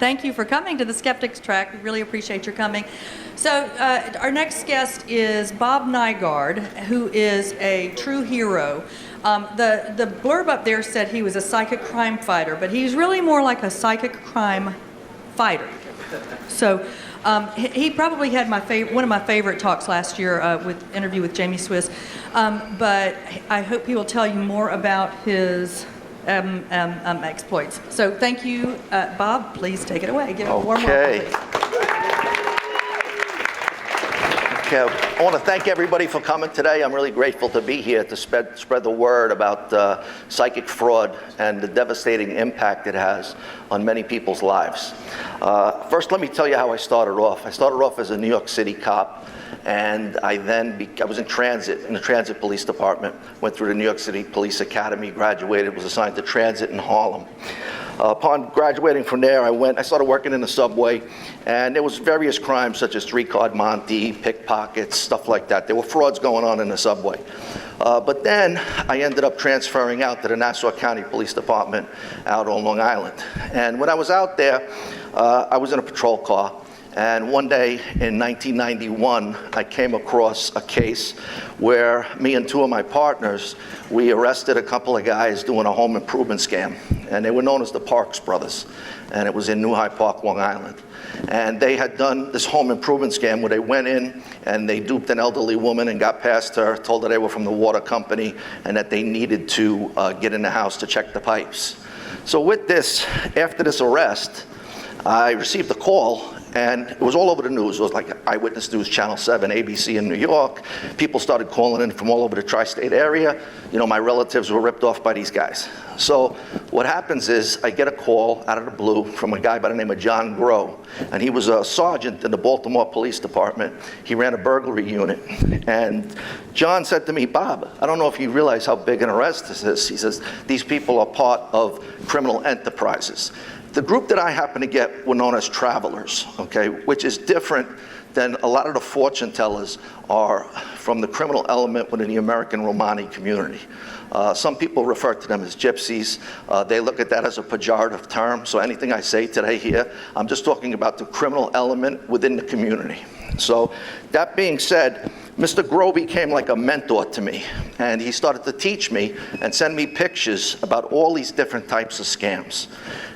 thank you for coming to the Skeptics track. We really appreciate your coming. So our next guest is Bob Nyggard, who is a true hero. The blurb up there said he was a psychic crime fighter, but he's really more like a psychic crime fighter. So he probably had one of my favorite talks last year with interview with Jamie Swiss. But I hope he will tell you more about his exploits. So thank you, Bob. Please take it away. Give it a warm welcome. Okay, I want to thank everybody for coming today. I'm really grateful to be here to spread the word about psychic fraud and the devastating impact it has on many people's lives. First, let me tell you how I started off. I started off as a New York City cop, and I was in the transit police department, went through the New York City Police Academy, graduated, was assigned to transit in Harlem. Upon graduating from there, I started working in the subway, and there was various crimes such as three-card Monte, pickpockets, stuff like that. There were frauds going on in the subway. But then I ended up transferring out to the Nassau County Police Department out on Long Island. And when I was out there, I was in a patrol car. And one day in 1991, I came across a case where me and two of my partners, we arrested a couple of guys doing a home improvement scam. And they were known as the Parks Brothers. And it was in New Hyde Park, Long Island. And they had done this home improvement scam where they went in and they duped an elderly woman and got past her, told her they were from the water company and that they needed to get in the house to check the pipes. So with this, after this arrest, I received a call. And it was all over the news. It was like Eyewitness News, Channel 7, ABC in New York. People started calling in from all over the tri-state area. You know, my relatives were ripped off by these guys. So what happens is I get a call out of the blue from a guy by the name of John Groh. And he was a sergeant in the Baltimore Police Department. He ran a burglary unit. And John said to me, Bob, I don't know if you realize how big an arrest this is. He says, these people are part of criminal enterprises. The group that I happened to get were known as travelers, okay, which is different than a lot of the fortune tellers are from the criminal element within the American Romani community. Some people refer to them as gypsies. They look at that as a pejorative term, so anything I say today here, I'm just talking about the criminal element within the community. So that being said, Mr. Groh became like a mentor to me, and he started to teach me and send me pictures about all these different types of scams.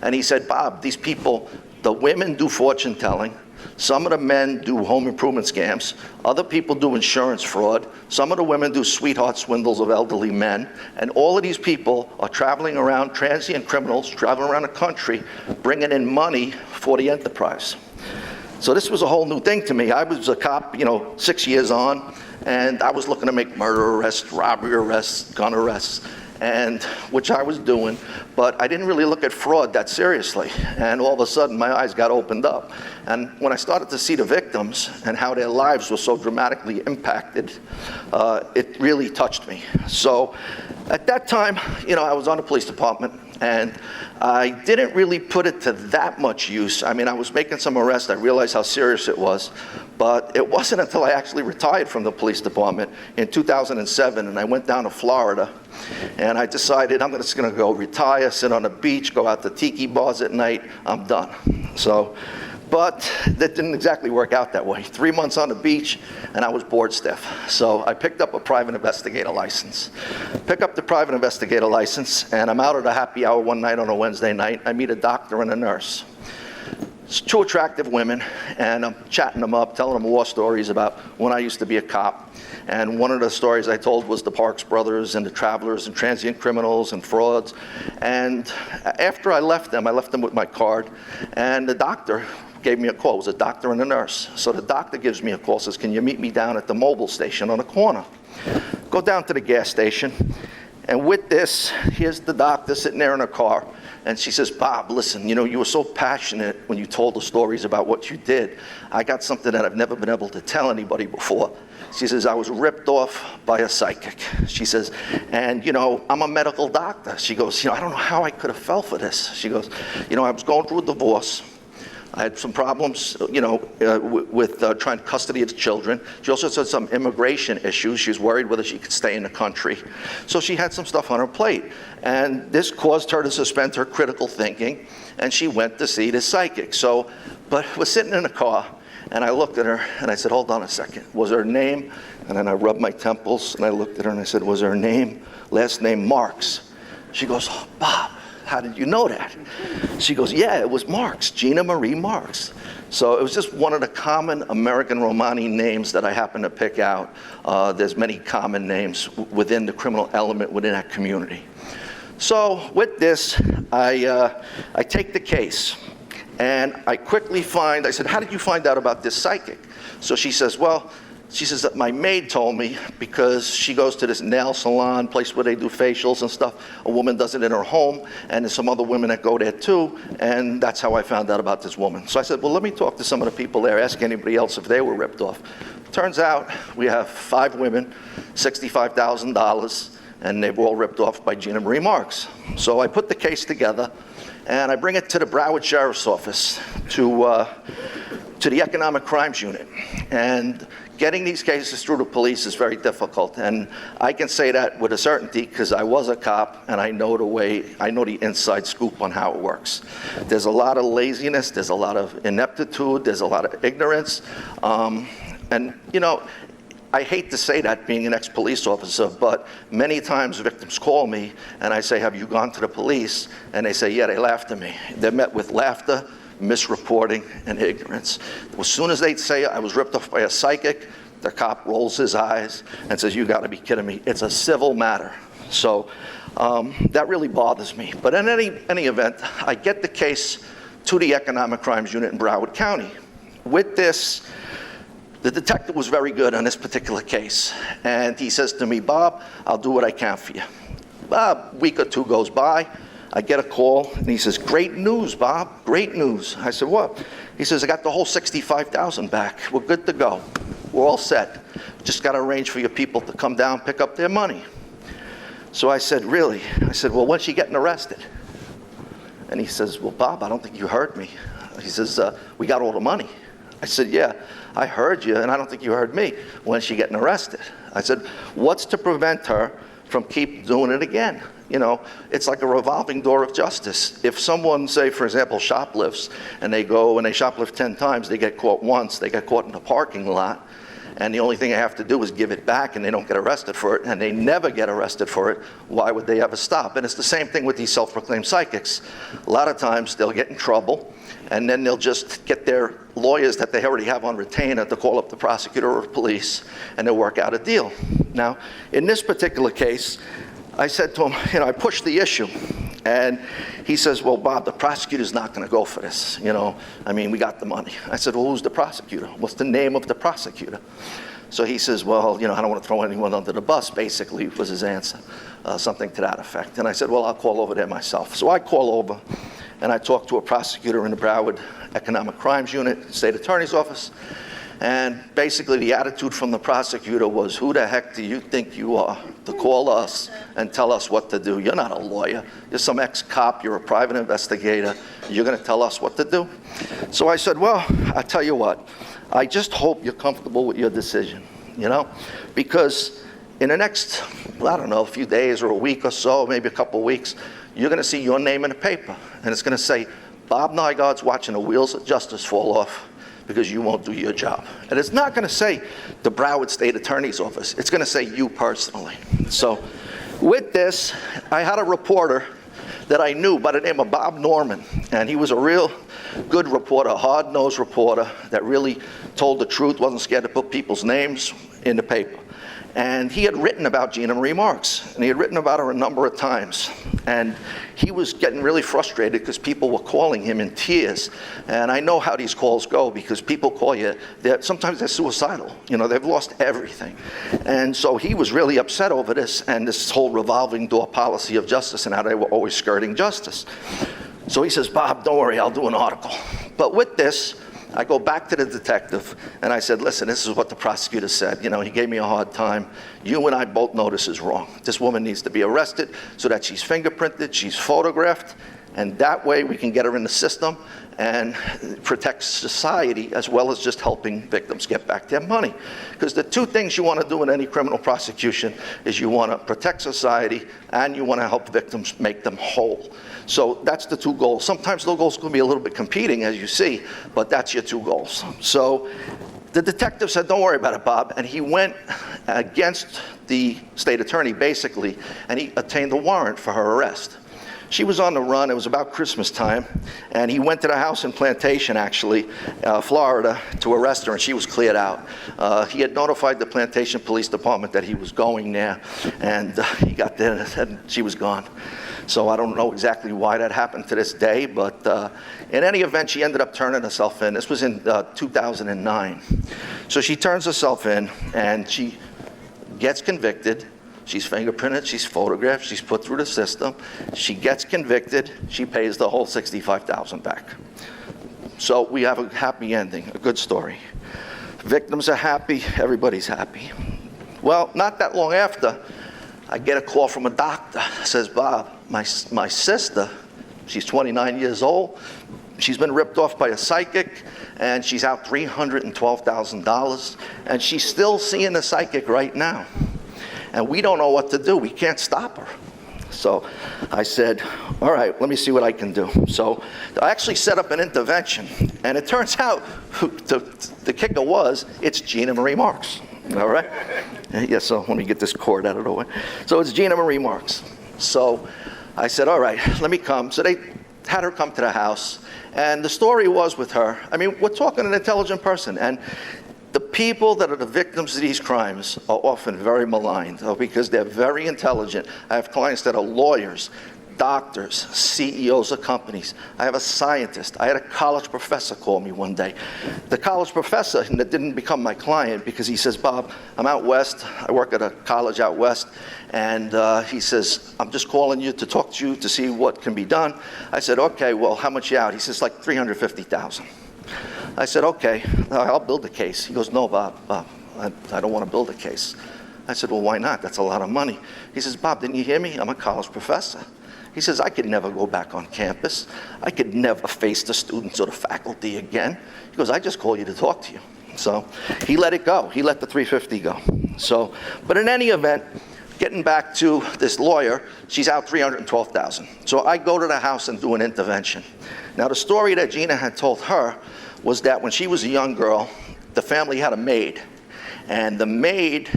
And he said, Bob, these people, the women do fortune telling, some of the men do home improvement scams, other people do insurance fraud, some of the women do sweetheart swindles of elderly men, and all of these people are traveling around, transient criminals, traveling around the country, bringing in money for the enterprise. So this was a whole new thing to me. I was a cop, 6 years on, and I was looking to make murder arrests, robbery arrests, gun arrests, and which I was doing, but I didn't really look at fraud that seriously. And all of a sudden, my eyes got opened up. And when I started to see the victims and how their lives were so dramatically impacted, it really touched me. So at that time, I was on the police department, and I didn't really put it to that much use. I mean, I was making some arrests. I realized how serious it was. But it wasn't until I actually retired from the police department in 2007, and I went down to Florida, and I decided I'm just going to go retire, sit on the beach, go out to tiki bars at night. I'm done. But that didn't exactly work out that way. 3 months on the beach, and I was bored stiff. So I picked up a private investigator license. Pick up the private investigator license, and I'm out at a happy hour one night on a Wednesday night. I meet a doctor and a nurse. It's two attractive women, and I'm chatting them up, telling them war stories about when I used to be a cop. And one of the stories I told was the Parks Brothers and the travelers and transient criminals and frauds. And after I left them with my card, and the doctor gave me a call. It was a doctor and a nurse. So the doctor gives me a call, says, can you meet me down at the mobile station on the corner? Go down to the gas station, and with this, here's the doctor sitting there in her car, and she says, Bob, listen, you were so passionate when you told the stories about what you did. I got something that I've never been able to tell anybody before. She says, I was ripped off by a psychic. She says, and I'm a medical doctor. She goes, I don't know how I could have fell for this. She goes, I was going through a divorce. I had some problems, with trying to custody of the children. She also had some immigration issues. She was worried whether she could stay in the country. So she had some stuff on her plate. And this caused her to suspend her critical thinking, and she went to see the psychic. But we're sitting in the car, and I looked at her, and I said, hold on a second. Was her name, and then I rubbed my temples, and I looked at her, and I said, was her name, last name Marks? She goes, oh, Bob, how did you know that? She goes, yeah, it was Marks, Gina Marie Marks. So it was just one of the common American Romani names that I happened to pick out. There's many common names within the criminal element within that community. So with this, I take the case, and I quickly find, I said, how did you find out about this psychic? So she says, well, she says that my maid told me because she goes to this nail salon, place where they do facials and stuff. A woman does it in her home, and there's some other women that go there too, and that's how I found out about this woman. So I said, well, let me talk to some of the people there, ask anybody else if they were ripped off. Turns out we have 5 women, $65,000, and they were all ripped off by Gina Marie Marks. So I put the case together, and I bring it to the Broward Sheriff's Office, to the Economic Crimes Unit. And getting these cases through the police is very difficult, and I can say that with a certainty because I was a cop and I know the inside scoop on how it works. There's a lot of laziness, there's a lot of ineptitude, there's a lot of ignorance, and I hate to say that being an ex-police officer, but many times victims call me and I say, have you gone to the police? And they say, yeah, they laughed at me. They're met with laughter, misreporting, and ignorance. As soon as they say I was ripped off by a psychic, the cop rolls his eyes and says, you gotta be kidding me. It's a civil matter. So that really bothers me. But in any event, I get the case to the Economic Crimes Unit in Broward County. With this, the detective was very good on this particular case. And he says to me, Bob, I'll do what I can for you. A week or two goes by. I get a call, and he says, great news, Bob, great news. I said, what? He says, I got the whole $65,000 back. We're good to go. We're all set. Just got to arrange for your people to come down, pick up their money. So I said, really? I said, well, when's she getting arrested? And he says, well, Bob, I don't think you heard me. He says, we got all the money. I said, yeah, I heard you, and I don't think you heard me. When's she getting arrested? I said, what's to prevent her from keep doing it again? It's like a revolving door of justice. If someone, say, for example, shoplifts, and they go and they shoplift 10 times, they get caught once, they get caught in the parking lot, and the only thing they have to do is give it back, and they don't get arrested for it, and they never get arrested for it, why would they ever stop? And it's the same thing with these self-proclaimed psychics. A lot of times they'll get in trouble, and then they'll just get their lawyers that they already have on retainer to call up the prosecutor or police, and they'll work out a deal. Now, in this particular case, I said to him, I pushed the issue. And he says, well, Bob, the prosecutor's not going to go for this. We got the money. I said, well, who's the prosecutor? What's the name of the prosecutor? So he says, well, I don't want to throw anyone under the bus, basically, was his answer, something to that effect. And I said, well, I'll call over there myself. So I call over, and I talk to a prosecutor in the Broward Economic Crimes Unit, State Attorney's Office. And basically the attitude from the prosecutor was, who the heck do you think you are to call us and tell us what to do? You're not a lawyer. You're some ex-cop. You're a private investigator. You're going to tell us what to do? So I said, well, I tell you what. I just hope you're comfortable with your decision, because in the next, a few days or a week or so, maybe a couple weeks, you're going to see your name in the paper. And it's going to say, Bob Nyggard's watching the wheels of justice fall off because you won't do your job. And it's not going to say the Broward State Attorney's Office. It's going to say you personally. So with this, I had a reporter that I knew by the name of Bob Norman, and he was a real good reporter, a hard-nosed reporter that really told the truth, wasn't scared to put people's names in the paper. And he had written about Gina Marie Marks, and he had written about her a number of times. And he was getting really frustrated because people were calling him in tears. And I know how these calls go, because people call you, sometimes they're suicidal. They've lost everything. And so he was really upset over this and this whole revolving door policy of justice and how they were always skirting justice. So he says, Bob, don't worry, I'll do an article. But with this, I go back to the detective, and I said, listen, this is what the prosecutor said. He gave me a hard time. You and I both know this is wrong. This woman needs to be arrested so that she's fingerprinted, she's photographed, And that way we can get her in the system and protect society as well as just helping victims get back their money. Because the two things you want to do in any criminal prosecution is you want to protect society and you want to help victims make them whole. So that's the two goals. Sometimes those goals can be a little bit competing, as you see, but that's your two goals. So the detective said, don't worry about it, Bob, and he went against the state attorney, basically, and he obtained a warrant for her arrest. She was on the run. It was about Christmas time, and he went to the house in Plantation, actually, Florida, to arrest her, and she was cleared out. He had notified the Plantation Police Department that he was going there, and he got there and she was gone. So I don't know exactly why that happened to this day, but in any event, she ended up turning herself in. This was in 2009. So she turns herself in, and she gets convicted. She's fingerprinted, she's photographed, she's put through the system. She gets convicted, she pays the whole $65,000 back. So we have a happy ending, a good story. Victims are happy, everybody's happy. Well, not that long after, I get a call from a doctor. Says, Bob, my sister, she's 29 years old, she's been ripped off by a psychic, and she's out $312,000, and she's still seeing the psychic right now. And we don't know what to do. We can't stop her. So I said, all right, let me see what I can do. So I actually set up an intervention. And it turns out, the kicker was, it's Gina Marie Marks. All right? Yeah, so let me get this cord out of the way. So it's Gina Marie Marks. So I said, all right, let me come. So they had her come to the house. And the story was with her, I mean, we're talking an intelligent person. And the people that are the victims of these crimes are often very maligned because they're very intelligent. I have clients that are lawyers, doctors, CEOs of companies. I have a scientist. I had a college professor call me one day. The college professor that didn't become my client because he says, Bob, I'm out west. I work at a college out west. And he says, I'm just calling you to talk to you to see what can be done. I said, okay, well, how much you out? He says, like $350,000. I said, okay, I'll build a case. He goes, no, Bob, I don't want to build a case. I said, well, why not? That's a lot of money. He says, Bob, didn't you hear me? I'm a college professor. He says, I could never go back on campus. I could never face the students or the faculty again. He goes, I just call you to talk to you. So he let it go. He let the $350 go. So, but in any event, getting back to this lawyer, she's out $312,000. So I go to the house and do an intervention. Now, the story that Gina had told her was that when she was a young girl, the family had a maid. And the maid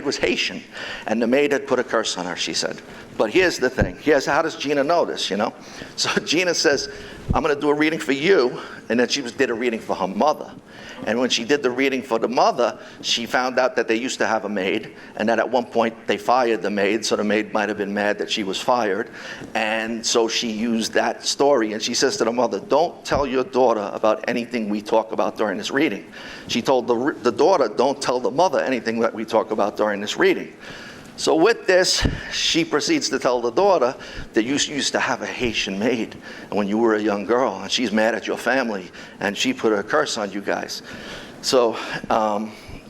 was Haitian, and the maid had put a curse on her, she said. But here's the thing. How does Gina know this, you know? So Gina says, I'm going to do a reading for you, and then she did a reading for her mother. And when she did the reading for the mother, she found out that they used to have a maid, and that at one point they fired the maid, so the maid might have been mad that she was fired. And so she used that story, and she says to the mother, don't tell your daughter about anything we talk about during this reading. She told the daughter, don't tell the mother anything that we talk about during this reading. So with this, she proceeds to tell the daughter that you used to have a Haitian maid when you were a young girl, and she's mad at your family, and she put a curse on you guys. So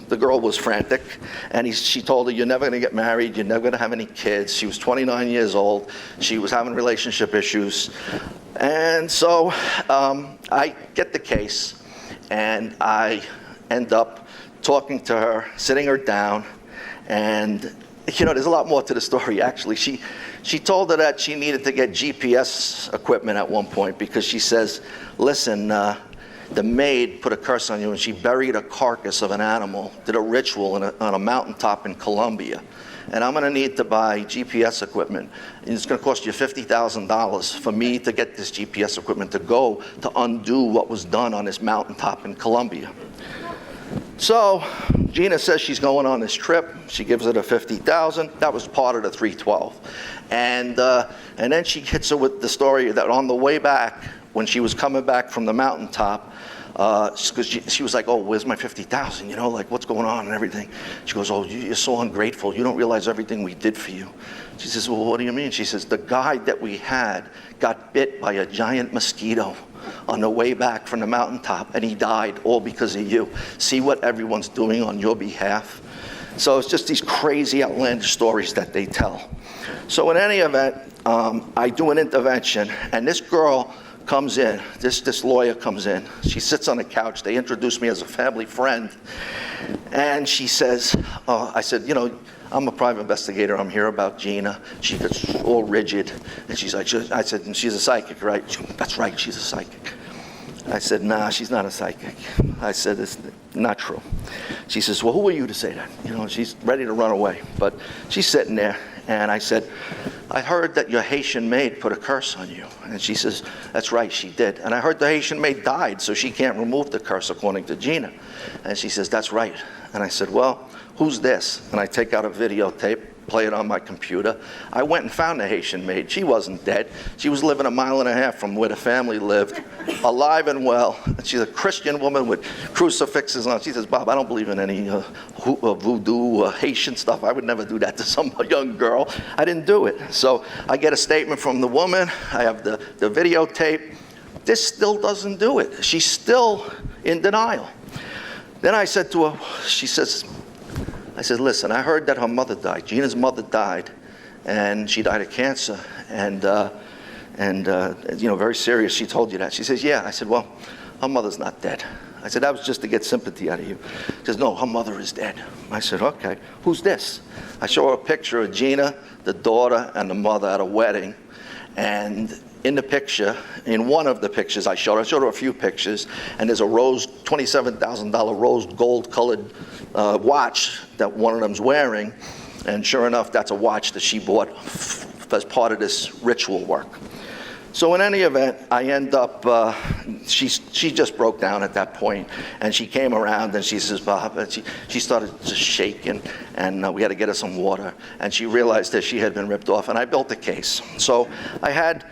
the girl was frantic, and she told her, you're never going to get married, you're never going to have any kids. She was 29 years old. She was having relationship issues. And so I get the case, and I end up talking to her, sitting her down, and you know, there's a lot more to the story, actually. She told her that she needed to get GPS equipment at one point because she says, listen, the maid put a curse on you and she buried a carcass of an animal, did a ritual on a mountaintop in Colombia. And I'm going to need to buy GPS equipment. And it's going to cost you $50,000 for me to get this GPS equipment to go to undo what was done on this mountaintop in Colombia. So Gina says she's going on this trip. She gives her the $50,000. That was part of the $312,000. And then she hits her with the story that on the way back, when she was coming back from the mountaintop, because she was like, oh, where's my $50,000? You know, like, what's going on and everything. She goes, oh, you're so ungrateful. You don't realize everything we did for you. She says, well, what do you mean? She says, the guide that we had got bit by a giant mosquito on the way back from the mountaintop, and he died all because of you. See what everyone's doing on your behalf. So it's just these crazy, outlandish stories that they tell. So in any event, I do an intervention, and this girl comes in, this lawyer comes in. She sits on the couch. They introduce me as a family friend. And she says, I said, you know, I'm a private investigator. I'm here about Gina. She gets all rigid. And she's like, I said, and she's a psychic, right? That's right, she's a psychic. I said, nah, she's not a psychic. I said, it's not true. She says, well, who are you to say that? You know, she's ready to run away. But she's sitting there, and I said, I heard that your Haitian maid put a curse on you. And she says, that's right, she did. And I heard the Haitian maid died, so she can't remove the curse according to Gina. And she says, that's right. And I said, well, who's this? And I take out a videotape, play it on my computer. I went and found the Haitian maid. She wasn't dead. She was living 1.5 miles from where the family lived, alive and well. And she's a Christian woman with crucifixes on. She says, Bob, I don't believe in any voodoo Haitian stuff. I would never do that to some young girl. I didn't do it. So I get a statement from the woman. I have the videotape. This still doesn't do it. She's still in denial. Then I said to her, I said, listen, I heard that her mother died. Gina's mother died, and she died of cancer, and you know, very serious. She told you that. She says, yeah. I said, well, her mother's not dead. I said, that was just to get sympathy out of you. She says, no, her mother is dead. I said, okay, who's this? I show her a picture of Gina, the daughter, and the mother at a wedding, and in the picture, in one of the pictures I showed her a few pictures, and there's a $27,000 rose gold colored watch that one of them's wearing, and sure enough, that's a watch that she bought as part of this ritual work. So in any event, I end up, she just broke down at that point, and she came around and she says, Bob, and she started just shaking, and we had to get her some water, and she realized that she had been ripped off, and I built a case. So I had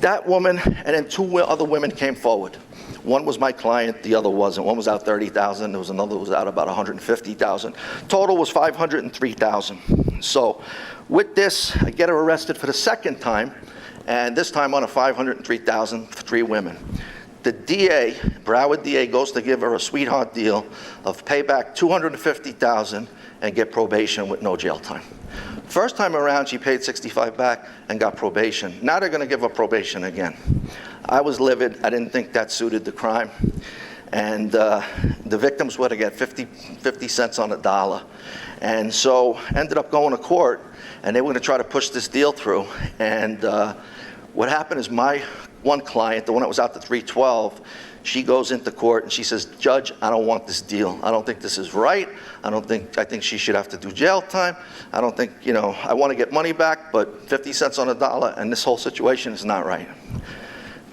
that woman, and then 2 other women came forward. One was my client, the other wasn't. One was out $30,000, there was another who was out about $150,000. Total was $503,000. So with this, I get her arrested for the second time, and this time on a $503,000 for 3 women. The DA, Broward DA, goes to give her a sweetheart deal of pay back $250,000 and get probation with no jail time. First time around, she paid $65 back and got probation. Now they're going to give her probation again. I was livid. I didn't think that suited the crime. And the victims were to get 50 cents on the dollar. And so ended up going to court, and they were going to try to push this deal through. And what happened is my one client, the one that was out to 312, she goes into court and she says, Judge, I don't want this deal. I don't think this is right. I think she should have to do jail time. I don't think, you know, I want to get money back, but 50 cents on the dollar, and this whole situation is not right.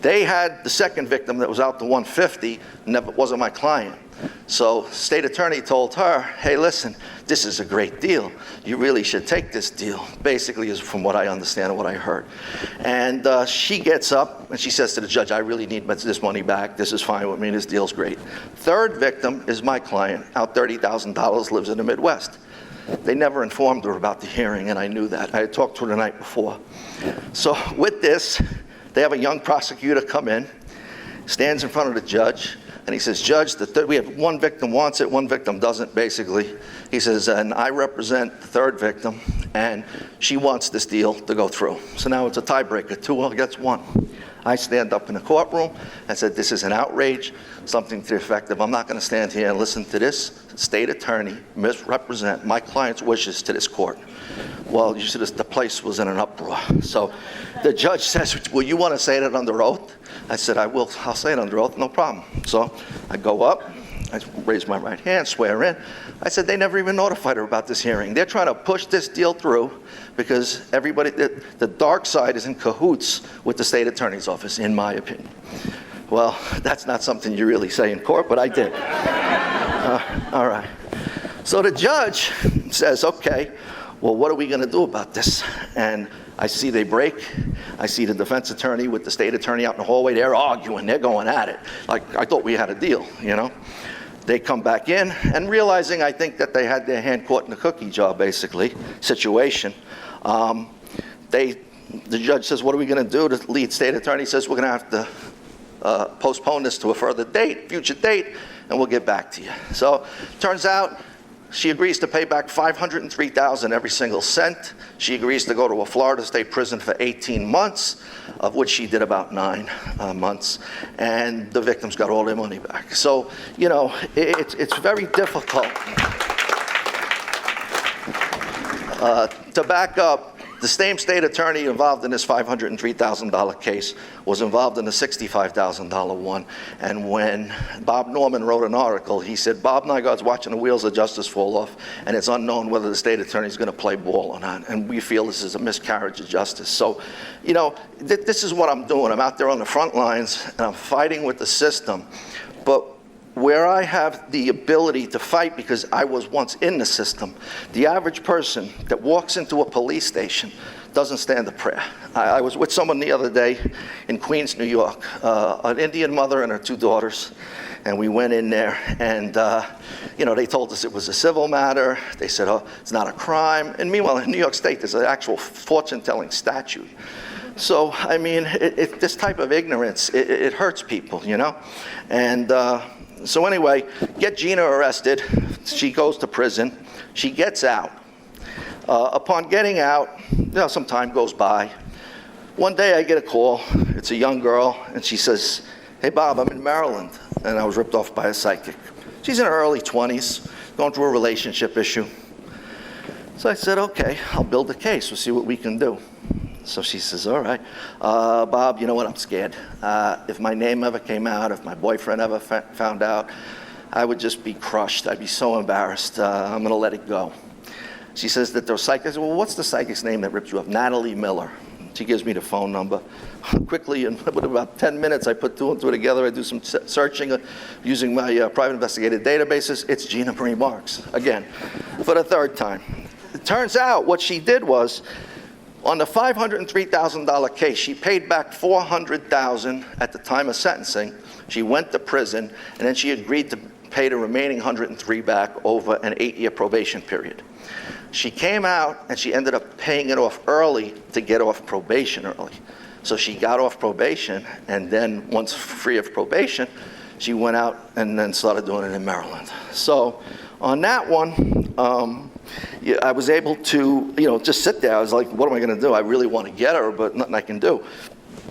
They had the second victim that was out to 150, wasn't my client. So state attorney told her, hey, listen, this is a great deal. You really should take this deal, basically, is from what I understand and what I heard. And she gets up and she says to the judge, I really need this money back. This is fine with me. This deal's great. Third victim is my client, out $30,000, lives in the Midwest. They never informed her about the hearing, and I knew that. I had talked to her the night before. So with this, they have a young prosecutor come in, stands in front of the judge, and he says, Judge, we have one victim wants it, one victim doesn't, basically. He says, and I represent the third victim, and she wants this deal to go through. So now it's a tiebreaker, 2 against 1. I stand up in the courtroom and said, this is an outrage, something to the effect of, I'm not going to stand here and listen to this state attorney misrepresent my client's wishes to this court. Well, you see, the place was in an uproar. So the judge says, well, you want to say that under oath? I said, I'll say it under oath, no problem. So I go up, I raise my right hand, swear in. I said, they never even notified her about this hearing. They're trying to push this deal through because everybody, the dark side is in cahoots with the state attorney's office, in my opinion. Well, that's not something you really say in court, but I did. All right. So the judge says, okay, well, what are we going to do about this? And I see they break. I see the defense attorney with the state attorney out in the hallway. They're arguing. They're going at it. Like, I thought we had a deal, you know? They come back in, and realizing, I think, that they had their hand caught in the cookie jar, basically, situation. The judge says, what are we going to do? The lead state attorney says, we're going to have to postpone this to a further date, future date, and we'll get back to you. So turns out, She agrees to pay back $503,000 every single cent. She agrees to go to a Florida state prison for 18 months, of which she did about 9 months, and the victims got all their money back. So, you know, it's very difficult. To back up, the same state attorney involved in this $503,000 case was involved in the $65,000 one. And when Bob Norman wrote an article, he said, Bob Nyggard's watching the wheels of justice fall off, and it's unknown whether the state attorney is going to play ball or not. And we feel this is a miscarriage of justice. So, you know, this is what I'm doing. I'm out there on the front lines, and I'm fighting with the system. But where I have the ability to fight because I was once in the system, the average person that walks into a police station doesn't stand a prayer. I was with someone the other day in Queens, New York, an Indian mother and her 2 daughters, and we went in there, and you know, they told us it was a civil matter. They said, oh, it's not a crime. And meanwhile, in New York State, there's an actual fortune-telling statute. So, I mean, this type of ignorance, it hurts people, you know? And so anyway, get Gina arrested. She goes to prison. She gets out. Upon getting out, you know, some time goes by. One day I get a call. It's a young girl, and she says, hey, Bob, I'm in Maryland. And I was ripped off by a psychic. She's in her early 20s, going through a relationship issue. So I said, okay, I'll build a case. We'll see what we can do. So she says, all right, Bob, you know what, I'm scared. If my name ever came out, if my boyfriend ever found out, I would just be crushed. I'd be so embarrassed. I'm going to let it go. She says that those psychics, well, what's the psychic's name that ripped you up? Natalie Miller. She gives me the phone number. Quickly, in about 10 minutes, I put 2 and 2 together. I do some searching using my private investigative databases. It's Gina Marie Marks, again, for the 3rd time. It turns out what she did was, on the $503,000 case, she paid back $400,000 at the time of sentencing. She went to prison, and then she agreed to pay the remaining $103,000 back over an 8-year probation period. She came out, and she ended up paying it off early to get off probation early. So she got off probation, and then once free of probation, she went out and then started doing it in Maryland. So on that one, yeah, I was able to, you know, just sit there. I was like, what am I going to do? I really want to get her, but nothing I can do.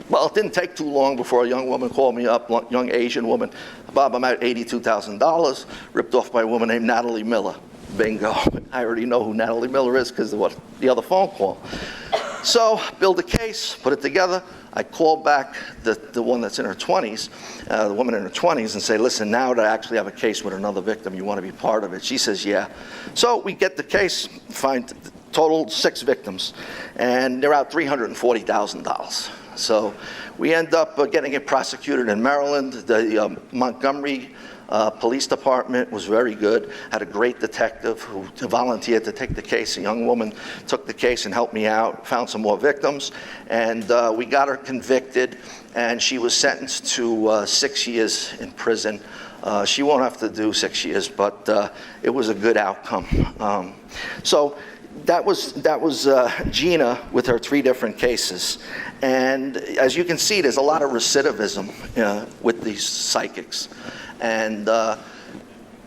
Well, it didn't take too long before a young woman called me up, young Asian woman. Bob, I'm at $82,000, ripped off by a woman named Natalie Miller. Bingo. I already know who Natalie Miller is because of what the other phone call. So, build a case, put it together. I called back the one that's in her 20s, the woman in her 20s, and say, listen, now that I actually have a case with another victim, you want to be part of it? She says, yeah. So we get the case, find total 6 victims, and they're out $340,000. So we end up getting it prosecuted in Maryland. The Montgomery police department was very good, had a great detective who volunteered to take the case. A young woman took the case and helped me out, found some more victims, and we got her convicted, and she was sentenced to 6 years in prison. She won't have to do 6 years, but it was a good outcome. So that was Gina with her 3 different cases. And as you can see, there's a lot of recidivism with these psychics. And,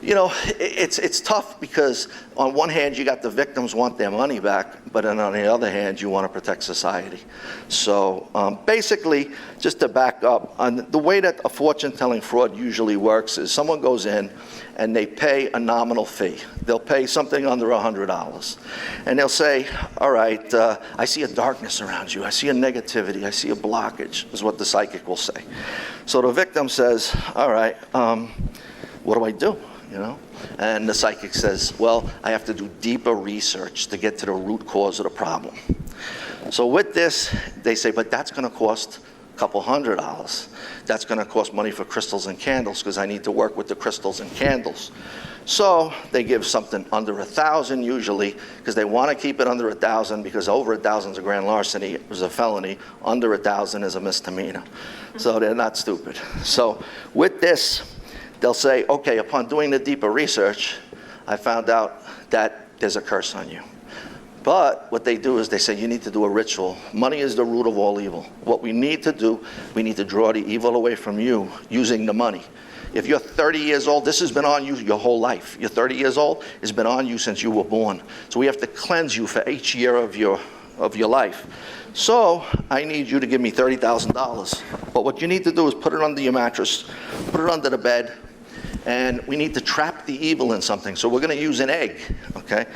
you know, it's tough because on one hand, you got the victims want their money back, but then on the other hand, you want to protect society. So basically, just to back up, the way that a fortune-telling fraud usually works is someone goes in and they pay a nominal fee. They'll pay something under $100. And they'll say, all right, I see a darkness around you. I see a negativity. I see a blockage, is what the psychic will say. So the victim says, all right, what do I do? You know? And the psychic says, well, I have to do deeper research to get to the root cause of the problem. So with this, they say, but that's going to cost a couple $100. That's going to cost money for crystals and candles because I need to work with the crystals and candles. So they give something under 1,000 usually because they want to keep it under 1,000 because over 1,000 is a grand larceny, is a felony. Under 1,000 is a misdemeanor. So they're not stupid. So with this, they'll say, okay, upon doing the deeper research, I found out that there's a curse on you. But what they do is they say, you need to do a ritual. Money is the root of all evil. What we need to do, we need to draw the evil away from you using the money. If you're 30 years old, this has been on you your whole life. You're 30 years old, it's been on you since you were born. So we have to cleanse you for each year of your life. So I need you to give me $30,000. But what you need to do is put it under your mattress, put it under the bed, and we need to trap the evil in something. So we're going to use an egg, okay?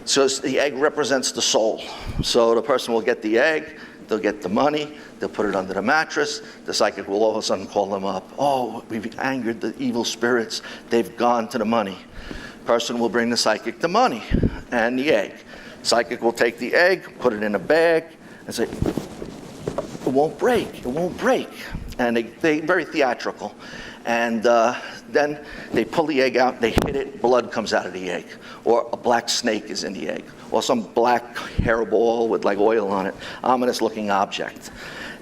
So the egg represents the soul. So the person will get the egg, they'll get the money, they'll put it under the mattress. The psychic will all of a sudden call them up. Oh, we've angered the evil spirits. They've gone to the money. Person will bring the psychic the money and the egg. Psychic will take the egg, put it in a bag, and say, it won't break, it won't break. And they're very theatrical. And then they pull the egg out, they hit it, blood comes out of the egg. Or a black snake is in the egg. Or some black hairball with like oil on it, ominous looking object.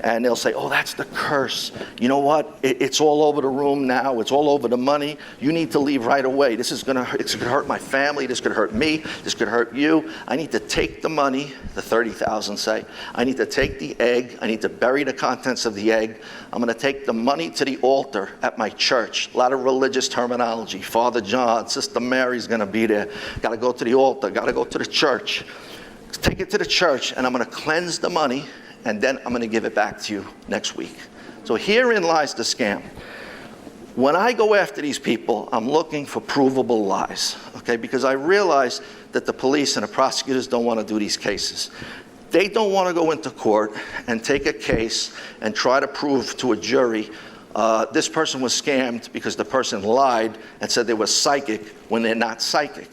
And they'll say, oh, that's the curse. You know what? It's all over the room now. It's all over the money. You need to leave right away. It's gonna hurt my family. This could hurt me. This could hurt you. I need to take the money, the 30,000 say. I need to take the egg. I need to bury the contents of the egg. I'm gonna take the money to the altar at my church. A lot of religious terminology. Father John, Sister Mary's gonna be there. Gotta go to the altar, gotta go to the church. Take it to the church, and I'm gonna cleanse the money, and then I'm going to give it back to you next week. So herein lies the scam. When I go after these people, I'm looking for provable lies, okay? Because I realize that the police and the prosecutors don't want to do these cases. They don't want to go into court and take a case and try to prove to a jury this person was scammed because the person lied and said they were psychic when they're not psychic.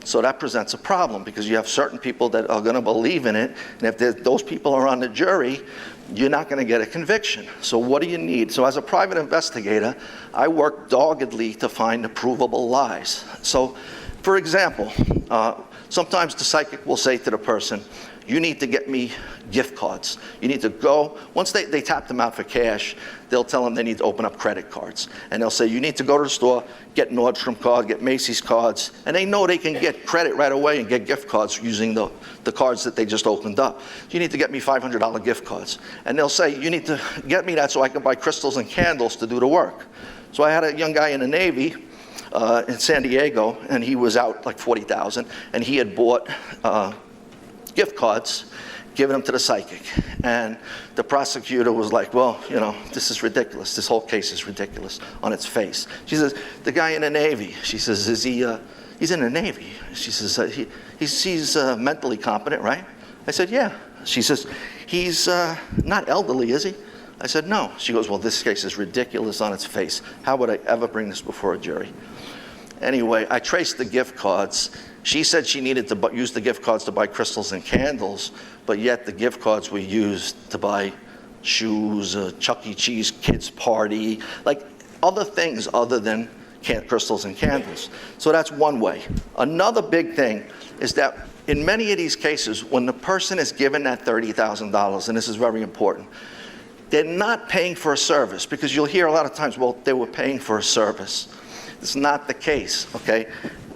So that presents a problem because you have certain people that are going to believe in it, and if those people are on the jury, you're not going to get a conviction. So what do you need? So as a private investigator, I work doggedly to find the provable lies. So, for example, sometimes the psychic will say to the person, you need to get me gift cards. You need to go, once they tap them out for cash, they'll tell them they need to open up credit cards. And they'll say, you need to go to the store, get Nordstrom card, get Macy's cards. And they know they can get credit right away and get gift cards using the cards that they just opened up. You need to get me $500 gift cards. And they'll say, you need to get me that so I can buy crystals and candles to do the work. So I had a young guy in the Navy in San Diego, and he was out like $40,000, and he had bought gift cards, given them to the psychic. And the prosecutor was like, well, you know, this is ridiculous. This whole case is ridiculous on its face. She says, the guy in the Navy, she says, is he, he's in the Navy. She says, he's mentally competent, right? I said, yeah. She says, he's not elderly, is he? I said, no. She goes, well, this case is ridiculous on its face. How would I ever bring this before a jury? Anyway, I traced the gift cards. She said she needed to use the gift cards to buy crystals and candles, but yet the gift cards were used to buy shoes, a Chuck E. Cheese kids party, like other things other than crystals and candles. So that's one way. Another big thing is that in many of these cases, when the person is given that $30,000, and this is very important, they're not paying for a service, because you'll hear a lot of times, well, they were paying for a service. It's not the case, okay?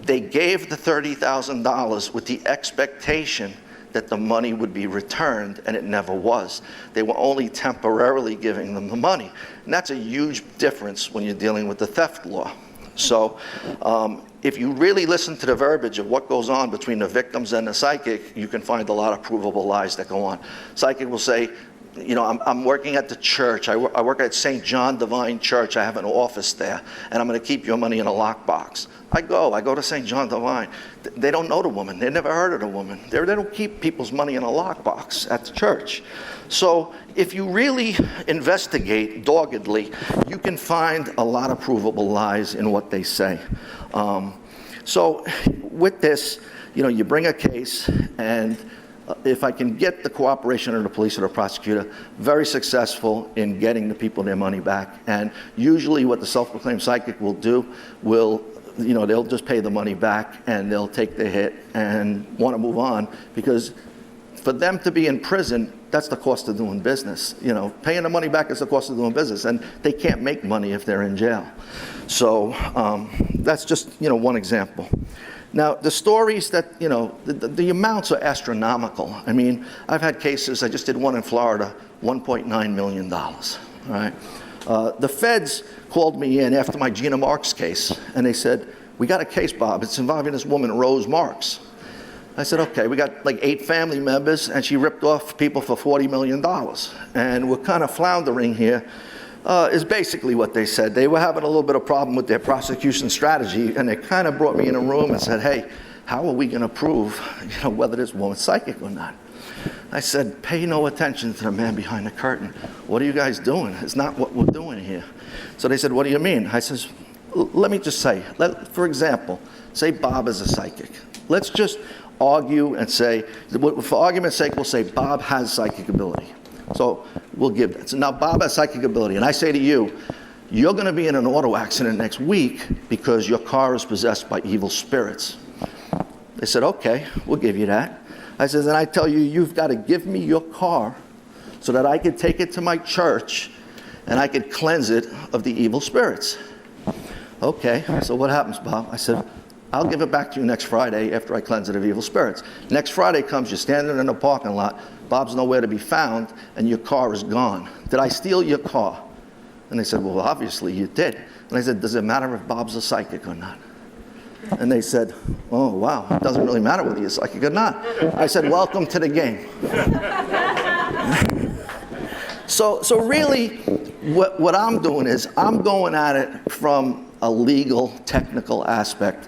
They gave the $30,000 with the expectation that the money would be returned, and it never was. They were only temporarily giving them the money. And that's a huge difference when you're dealing with the theft law. So if you really listen to the verbiage of what goes on between the victims and the psychic, you can find a lot of provable lies that go on. Psychic will say, you know, I'm working at the church. I work at St. John Divine Church. I have an office there, and I'm going to keep your money in a lockbox. I go to St. John Divine. They don't know the woman. They never heard of the woman. They don't keep people's money in a lockbox at the church. So if you really investigate doggedly, you can find a lot of provable lies in what they say. So with this, you know, you bring a case, and if I can get the cooperation of the police or the prosecutor, very successful in getting the people their money back. And usually what the self-proclaimed psychic will do you know, they'll just pay the money back, and they'll take the hit and want to move on, because for them to be in prison, that's the cost of doing business. You know, paying the money back is the cost of doing business, and they can't make money if they're in jail. So that's just, you know, one example. Now, the stories that, you know, the amounts are astronomical. I mean, I've had cases, I just did one in Florida, $1.9 million, all right? The feds called me in after my Gina Marks case, and they said, we got a case, Bob. It's involving this woman, Rose Marks. I said, okay, we got like 8 family members, and she ripped off people for $40 million. And we're kind of floundering here, is basically what they said. They were having a little bit of problem with their prosecution strategy, and they kind of brought me in a room and said, hey, how are we going to prove, you know, whether this woman's psychic or not? I said, pay no attention to the man behind the curtain. What are you guys doing? It's not what we're doing here. So they said, what do you mean? I says, let me just say, for example, say Bob is a psychic. Let's just argue and say, for argument's sake, we'll say Bob has psychic ability. So we'll give that. So now Bob has psychic ability, and I say to you, you're going to be in an auto accident next week because your car is possessed by evil spirits. They said, okay, we'll give you that. I says, and I tell you, you've got to give me your car so that I can take it to my church and I could cleanse it of the evil spirits. Okay, so what happens, Bob? I said, I'll give it back to you next Friday after I cleanse it of evil spirits. Next Friday comes, you're standing in the parking lot, Bob's nowhere to be found, and your car is gone. Did I steal your car? And they said, well, obviously you did. And I said, does it matter if Bob's a psychic or not? And they said, oh, wow, it doesn't really matter whether you're psychic or not. I said, welcome to the game. So really, what I'm doing is I'm going at it from a legal, technical aspect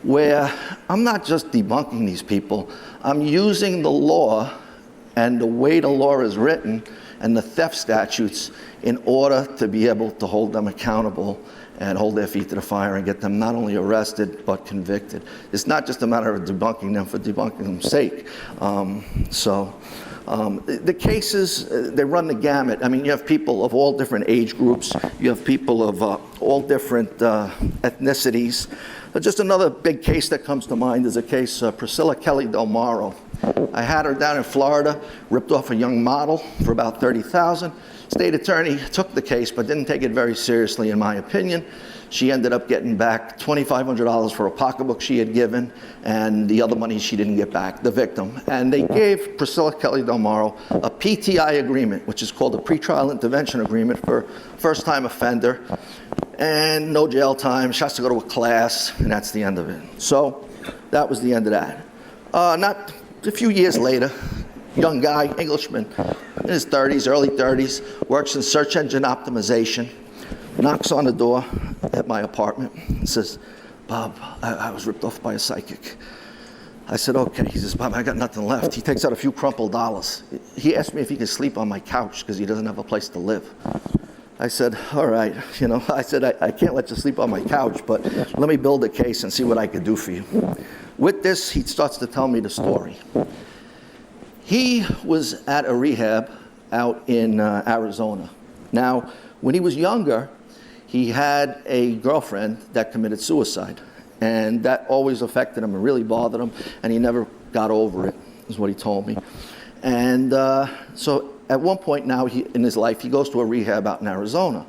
where I'm not just debunking these people. I'm using the law and the way the law is written and the theft statutes in order to be able to hold them accountable and hold their feet to the fire and get them not only arrested but convicted. It's not just a matter of debunking them for debunking them's sake. The cases, they run the gamut. I mean, you have people of all different age groups. You have people of all different ethnicities. But just another big case that comes to mind is a case, Priscilla Kelly Del Maro. I had her down in Florida, ripped off a young model for about $30,000. State attorney took the case, but didn't take it very seriously, in my opinion. She ended up getting back $2,500 for a pocketbook she had given, and the other money she didn't get back, the victim. And they gave Priscilla Kelly Del Maro a PTI agreement, which is called a pretrial intervention agreement for first-time offender, and no jail time. She has to go to a class, and that's the end of it. So that was the end of that. Not a few years later, young guy, Englishman, in his 30s, early 30s, works in search engine optimization, knocks on the door at my apartment and says, Bob, I was ripped off by a psychic. I said, okay. He says, Bob, I got nothing left. He takes out a few crumpled dollets. He asked me if he could sleep on my couch because he doesn't have a place to live. I said, all right, you know, I said, I can't let you sleep on my couch, but let me build a case and see what I could do for you. With this, he starts to tell me the story. He was at a rehab out in Arizona. Now, when he was younger, he had a girlfriend that committed suicide, and that always affected him and really bothered him, and he never got over it, is what he told me. And so at one point now in his life, he goes to a rehab out in Arizona.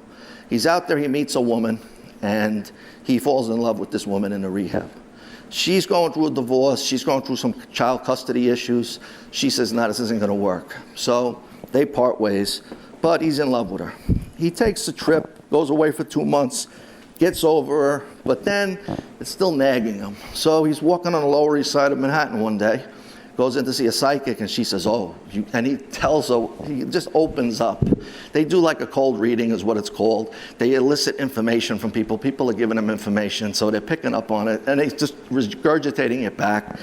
He's out there, he meets a woman, and he falls in love with this woman in the rehab. She's going through a divorce. She's going through some child custody issues. She says, no, this isn't going to work. So they part ways, but he's in love with her. He takes a trip, goes away for 2 months, gets over her, but then it's still nagging him. So he's walking on the Lower East Side of Manhattan one day, goes in to see a psychic, and she says, oh, and he tells her, he just opens up. They do like a cold reading is what it's called. They elicit information from people. People are giving them information, so they're picking up on it, and he's just regurgitating it back.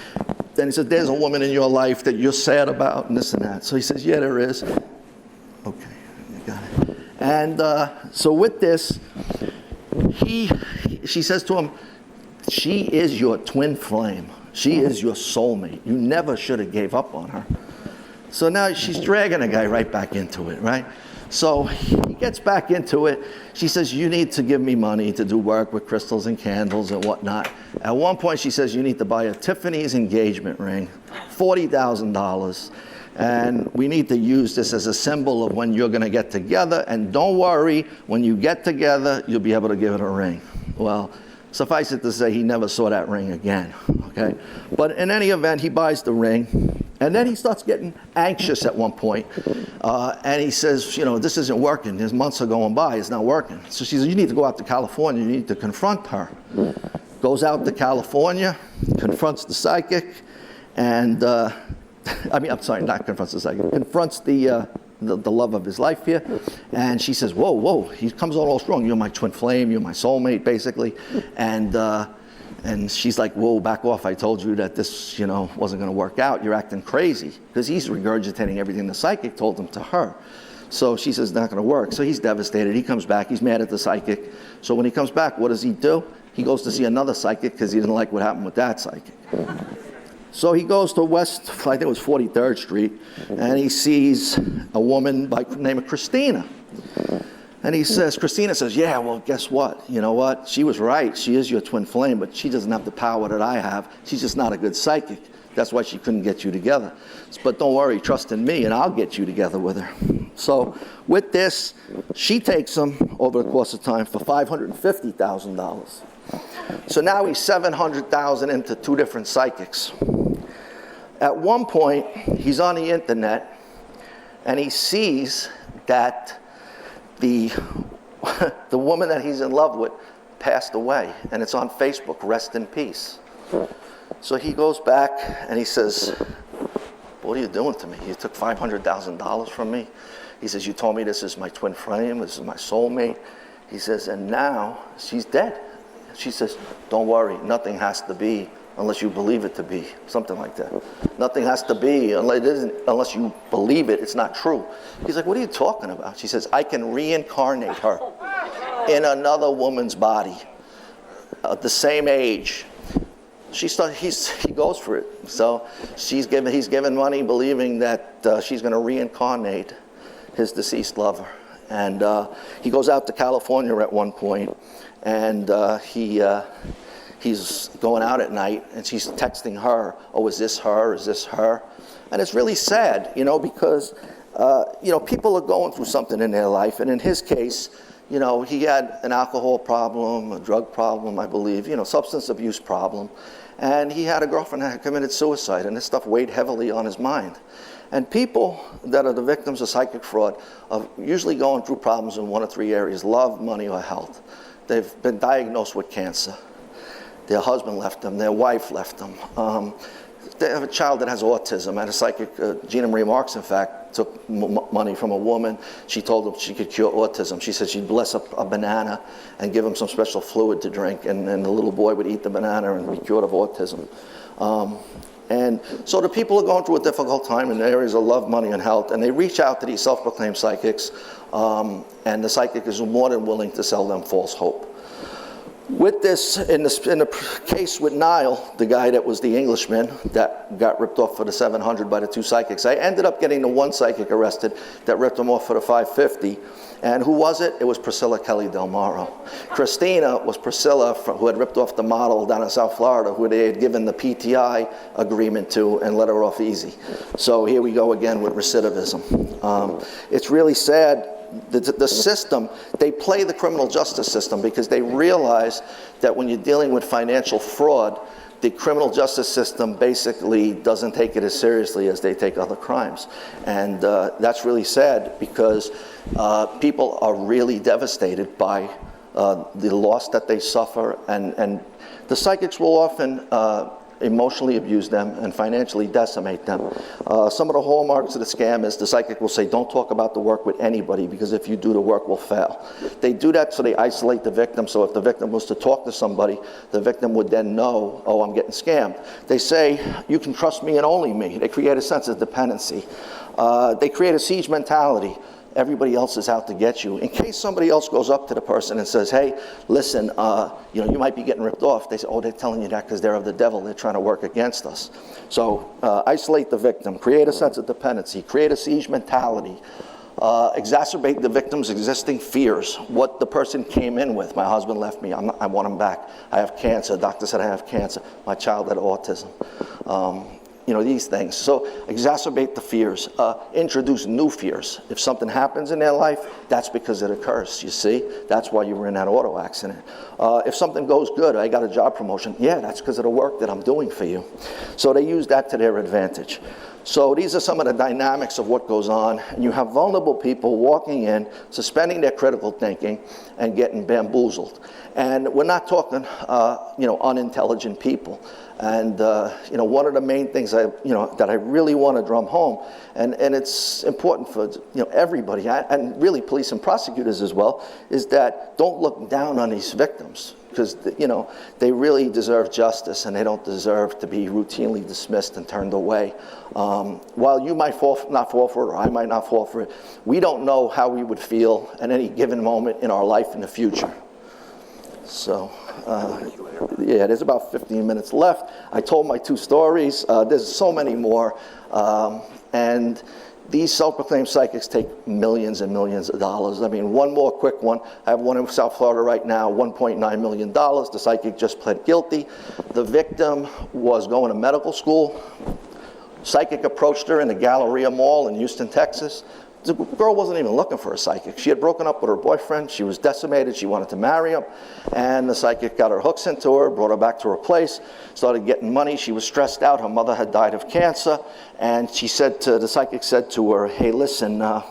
Then he says, there's a woman in your life that you're sad about, and this and that. So he says, yeah, there is. Okay, you got it. And so with this, she says to him, she is your twin flame. She is your soulmate. You never should have gave up on her. So now she's dragging a guy right back into it, right? So he gets back into it. She says, you need to give me money to do work with crystals and candles and whatnot. At one point, she says, you need to buy a Tiffany's engagement ring, $40,000. And we need to use this as a symbol of when you're going to get together. And don't worry, when you get together, you'll be able to give it a ring. Well, Suffice it to say, he never saw that ring again, okay? But in any event, he buys the ring, and then he starts getting anxious at one point, and he says, you know, this isn't working. There's months are going by, it's not working. So she says, you need to go out to California, you need to confront her. Goes out to California, confronts the psychic, and, I'm sorry, not confronts the psychic, confronts the love of his life here, and she says, whoa, he comes on all strong. You're my twin flame, you're my soulmate, basically, and she's like, whoa, back off. I told you that this, you know, wasn't going to work out. You're acting crazy, because he's regurgitating everything the psychic told him to her. So she says, it's not going to work. So he's devastated. He comes back. He's mad at the psychic. So when he comes back, what does he do? He goes to see another psychic because he didn't like what happened with that psychic. So he goes to West, I think it was 43rd Street, and he sees a woman by the name of Christina. And he says, Christina says, yeah, well, guess what? You know what? She was right. She is your twin flame, but she doesn't have the power that I have. She's just not a good psychic. That's why she couldn't get you together. But don't worry, trust in me, and I'll get you together with her. So with this, she takes him over the course of time for $550,000. So now he's $700,000 into two different psychics. At one point, he's on the internet, and he sees that the woman that he's in love with passed away, and it's on Facebook, rest in peace. So he goes back, and he says, what are you doing to me? You took $500,000 from me. He says, you told me this is my twin flame, this is my soulmate. He says, and now she's dead. She says, don't worry, nothing has to be unless you believe it to be, something like that. Nothing has to be unless you believe it, it's not true. He's like, what are you talking about? She says, I can reincarnate her in another woman's body, the same age. He goes for it. So he's given money believing that she's going to reincarnate his deceased lover. And he goes out to California at one point, and he's going out at night, and she's texting her, oh, is this her? Is this her? And it's really sad, you know, because, people are going through something in their life. And in his case, you know, he had an alcohol problem, a drug problem, I believe, substance abuse problem. And he had a girlfriend that had committed suicide, and this stuff weighed heavily on his mind. And people that are the victims of psychic fraud are usually going through problems in one of three areas: love, money, or health. They've been diagnosed with cancer. Their husband left them. Their wife left them. They have a child that has autism. And a psychic, Gina Marie Marks, in fact, took money from a woman. She told him she could cure autism. She said she'd bless a banana and give him some special fluid to drink, and the little boy would eat the banana and be cured of autism. And so the people are going through a difficult time in the areas of love, money, and health, and they reach out to these self-proclaimed psychics, and the psychic is more than willing to sell them false hope. With this, in the case with Niall, the guy that was the Englishman that got ripped off for the $700 by the two psychics, I ended up getting the one psychic arrested that ripped him off for the $550. And who was it? It was Priscilla Kelly Del Moro. Christina was Priscilla, who had ripped off the model down in South Florida, who they had given the PTI agreement to and let her off easy. So here we go again with recidivism. It's really sad. The system, they play the criminal justice system because they realize that when you're dealing with financial fraud, the criminal justice system basically doesn't take it as seriously as they take other crimes. And that's really sad because people are really devastated by the loss that they suffer, and the psychics will often emotionally abuse them and financially decimate them. Some of the hallmarks of the scam is the psychic will say, don't talk about the work with anybody because if you do, the work will fail. They do that so they isolate the victim, so if the victim was to talk to somebody, the victim would then know, oh, I'm getting scammed. They say, you can trust me and only me. They create a sense of dependency. They create a siege mentality. Everybody else is out to get you. In case somebody else goes up to the person and says, hey, listen, you might be getting ripped off. They say, oh, they're telling you that because they're of the devil. They're trying to work against us. So isolate the victim, create a sense of dependency, create a siege mentality, exacerbate the victim's existing fears. What the person came in with: my husband left me, I want him back. I have cancer, the doctor said I have cancer. My child had autism. these things. So exacerbate the fears, introduce new fears. If something happens in their life, that's because it occurs, you see? That's why you were in that auto accident. If something goes good, I got a job promotion, yeah, that's because of the work that I'm doing for you. So they use that to their advantage. So these are some of the dynamics of what goes on. And you have vulnerable people walking in, suspending their critical thinking, and getting bamboozled. And we're not talking, unintelligent people. And one of the main things that I really want to drum home, and it's important for everybody, and really police and prosecutors as well, is that don't look down on these victims, because they really deserve justice, and they don't deserve to be routinely dismissed and turned away. While you might not fall for it, or I might not fall for it, we don't know how we would feel at any given moment in our life in the future. So, yeah, there's about 15 minutes left. I told my 2 stories. There's so many more. And these self-proclaimed psychics take millions and millions of dollars. I mean, one more quick one. I have one in South Florida right now, $1.9 million. The psychic just pled guilty. The victim was going to medical school. Psychic approached her in the Galleria Mall in Houston, Texas. The girl wasn't even looking for a psychic. She had broken up with her boyfriend. She was decimated. She wanted to marry him. And the psychic got her hooks into her, brought her back to her place, started getting money. She was stressed out. Her mother had died of cancer. And the psychic said to her, hey, listen, the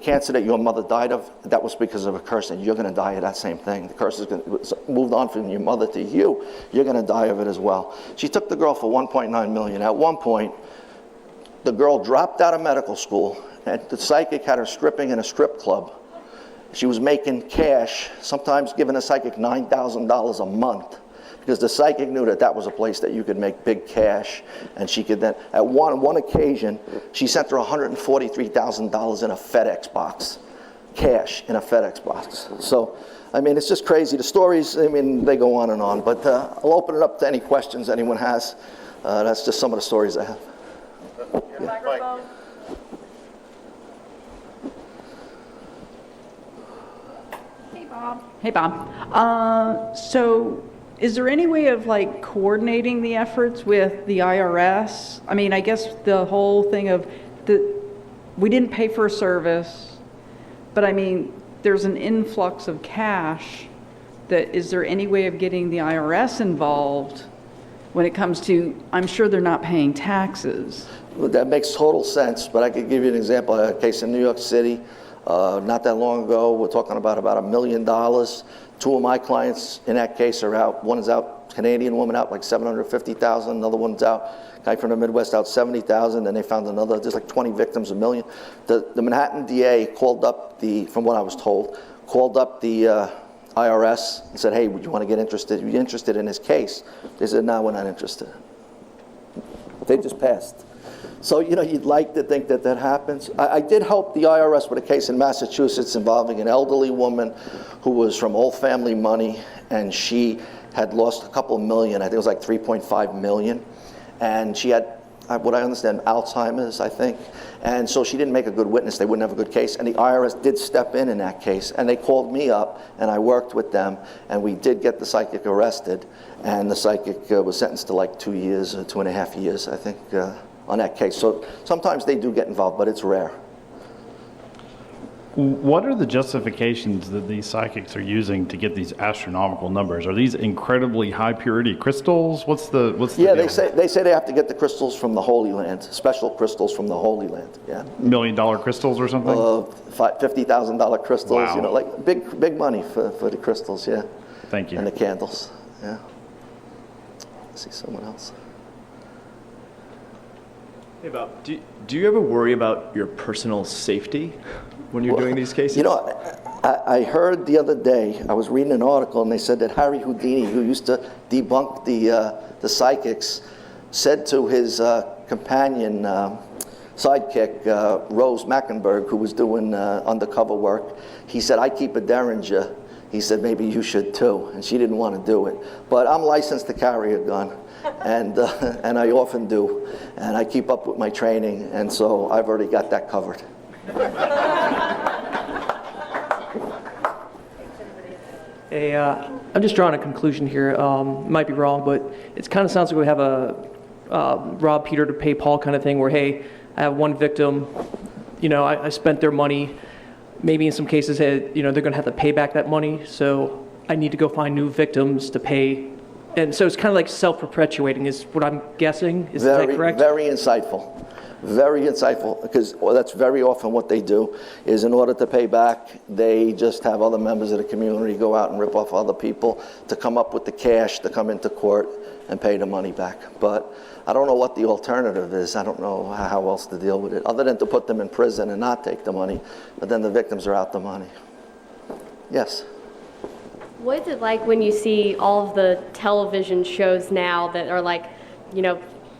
cancer that your mother died of, that was because of a curse, and you're going to die of that same thing. The curse is moved on from your mother to you. You're going to die of it as well. She took the girl for $1.9 million. At one point, the girl dropped out of medical school, and the psychic had her stripping in a strip club. She was making cash, sometimes giving a psychic $9,000 a month, because the psychic knew that was a place that you could make big cash. And she could then, at one occasion, she sent her $143,000 in a FedEx box, cash in a FedEx box. So, I mean, it's just crazy. The stories, I mean, they go on and on. But I'll open it up to any questions anyone has. That's just some of the stories I have. Your microphone. Hey, Bob. So is there any way of coordinating the efforts with the IRS? I mean, I guess the whole thing of we didn't pay for a service, but I mean, there's an influx of cash. Is there any way of getting the IRS involved when it comes to, I'm sure they're not paying taxes. Well, that makes total sense, but I could give you an example. A case in New York City, not that long ago, we're talking about $1 million. 2 of my clients in that case are out. One is out, Canadian woman out like $750,000. Another one's out, guy from the Midwest out $70,000. Then they found another, there's like 20 victims, $1 million. The Manhattan DA called up from what I was told, called up the IRS and said, hey, would you want to get interested? Are you interested in his case? They said, no, we're not interested. They just passed. So, you'd like to think that happens. I did help the IRS with a case in Massachusetts involving an elderly woman who was from old family money, and she had lost a couple million. I think it was like 3.5 million. And she had, what I understand, Alzheimer's, I think. And so she didn't make a good witness. They wouldn't have a good case. And the IRS did step in that case. And they called me up, and I worked with them. And we did get the psychic arrested. And the psychic was sentenced to like 2 years, 2.5 years, I think, on that case. So sometimes they do get involved, but it's rare. What are the justifications that these psychics are using to get these astronomical numbers? Are these incredibly high purity crystals? What's the Yeah, deal? they say they have to get the crystals from the Holy Land, special crystals from the Holy Land. Yeah. $1 million crystals or something? $50,000 crystals. Wow. Like big money for the crystals. Yeah. Thank you. And the candles. Yeah. Let's see someone else. Hey Bob, do you ever worry about your personal safety when you're doing these cases? I heard the other day, I was reading an article, and they said that Harry Houdini, who used to debunk the psychics, said to his companion, sidekick, Rose Mackenberg, who was doing undercover work, he said, I keep a Derringer. He said, maybe you should too. And she didn't want to do it. But I'm licensed to carry a gun. And I often do, and I keep up with my training, and so I've already got that covered. I'm just drawing a conclusion here. Might be wrong, but it kind of sounds like we have a rob Peter to pay Paul kind of thing, where, hey, I have one victim, I spent their money. Maybe in some cases, they're going to have to pay back that money, so I need to go find new victims to pay. And so it's kind of like self-perpetuating is what I'm guessing. Is that correct? Very insightful. Very insightful, because that's very often what they do, is in order to pay back, they just have other members of the community go out and rip off other people to come up with the cash to come into court and pay the money back. But I don't know what the alternative is. I don't know how else to deal with it, other than to put them in prison and not take the money, but then the victims are out the money. Yes? What's it like when you see all of the television shows now that are like,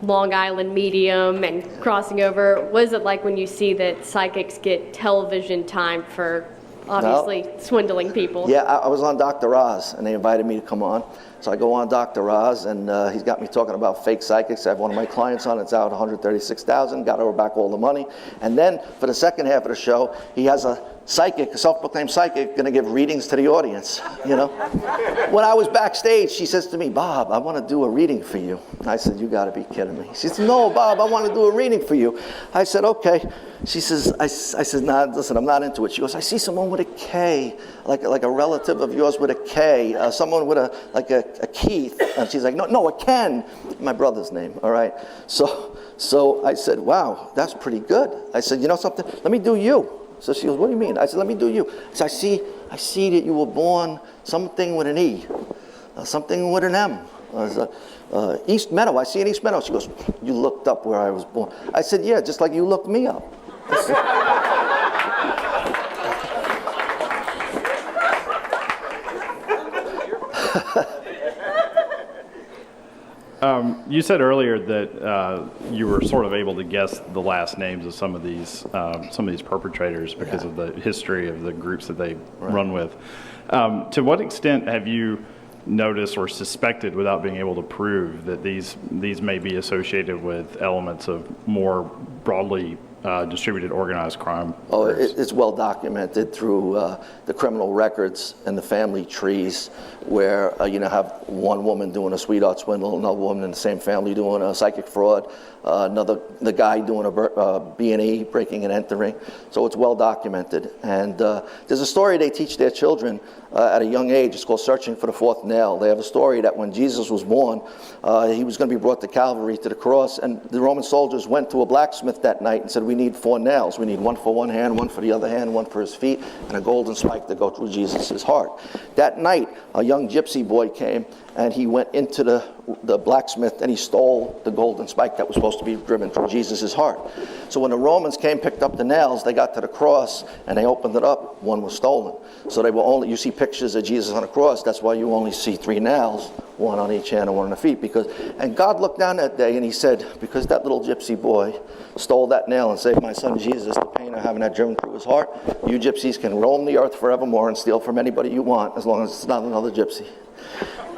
Long Island Medium and crossing over? What is it like when you see that psychics get television time for obviously swindling people? Yeah, I was on Dr. Oz, and they invited me to come on. So I go on Dr. Oz, and he's got me talking about fake psychics. I have one of my clients on, it's out $136,000, got her back all the money. And then for the second half of the show, he has a psychic, a self-proclaimed psychic, going to give readings to the audience, When I was backstage, she says to me, Bob, I want to do a reading for you. I said, you got to be kidding me. She said, no, Bob, I want to do a reading for you. I said, okay. She says, I said, nah, listen, I'm not into it. She goes, I see someone with a K, like a relative of yours with a K, someone with a Keith. And she's like, no, a Ken, my brother's name, all right? So I said, wow, that's pretty good. I said, you know something? Let me do you. So she goes, what do you mean? I said, let me do you. So I see that you were born something with an E, something with an M. East Meadow, I see an East Meadow. She goes, you looked up where I was born. I said, yeah, just like you looked me up. You said earlier that you were sort of able to guess the last names of some of these perpetrators because of the history of the groups that they run with. To what extent have you noticed or suspected, without being able to prove, that these may be associated with elements of more broadly distributed organized crime? Oh, it's well documented through the criminal records and the family trees, where have one woman doing a sweetheart swindle, another woman in the same family doing a psychic fraud, the guy doing a B&E, breaking and entering. So it's well documented. And there's a story they teach their children at a young age. It's called Searching for the Fourth Nail. They have a story that when Jesus was born, he was going to be brought to Calvary, to the cross, and the Roman soldiers went to a blacksmith that night and said, we need 4 nails. We need one for one hand, one for the other hand, one for his feet, and a golden spike to go through Jesus' heart. That night, a young gypsy boy came, and he went into the blacksmith, and he stole the golden spike that was supposed to be driven through Jesus' heart. So when the Romans came, picked up the nails, they got to the cross, and they opened it up, one was stolen. So they were you see pictures of Jesus on a cross, that's why you only see 3 nails, one on each hand and one on the feet. And God looked down that day, and he said, because that little gypsy boy stole that nail and saved my son Jesus the pain of having that driven through his heart, you gypsies can roam the earth forevermore and steal from anybody you want, as long as it's not another gypsy.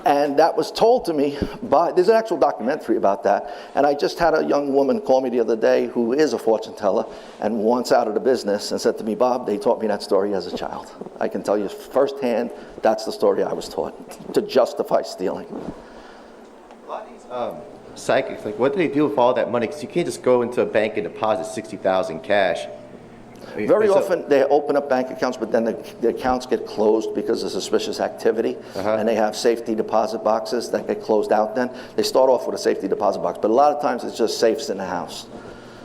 And that was told to me there's an actual documentary about that. And I just had a young woman call me the other day who is a fortune teller and wants out of the business, and said to me, Bob, they taught me that story as a child. I can tell you firsthand, that's the story I was taught, to justify stealing. A lot of these psychics, what do they do with all that money? Because you can't just go into a bank and deposit $60,000 cash. Very often they open up bank accounts, but then the accounts get closed because of suspicious activity, and they have safety deposit boxes that get closed out then. They start off with a safety deposit box, but a lot of times it's just safes in the house.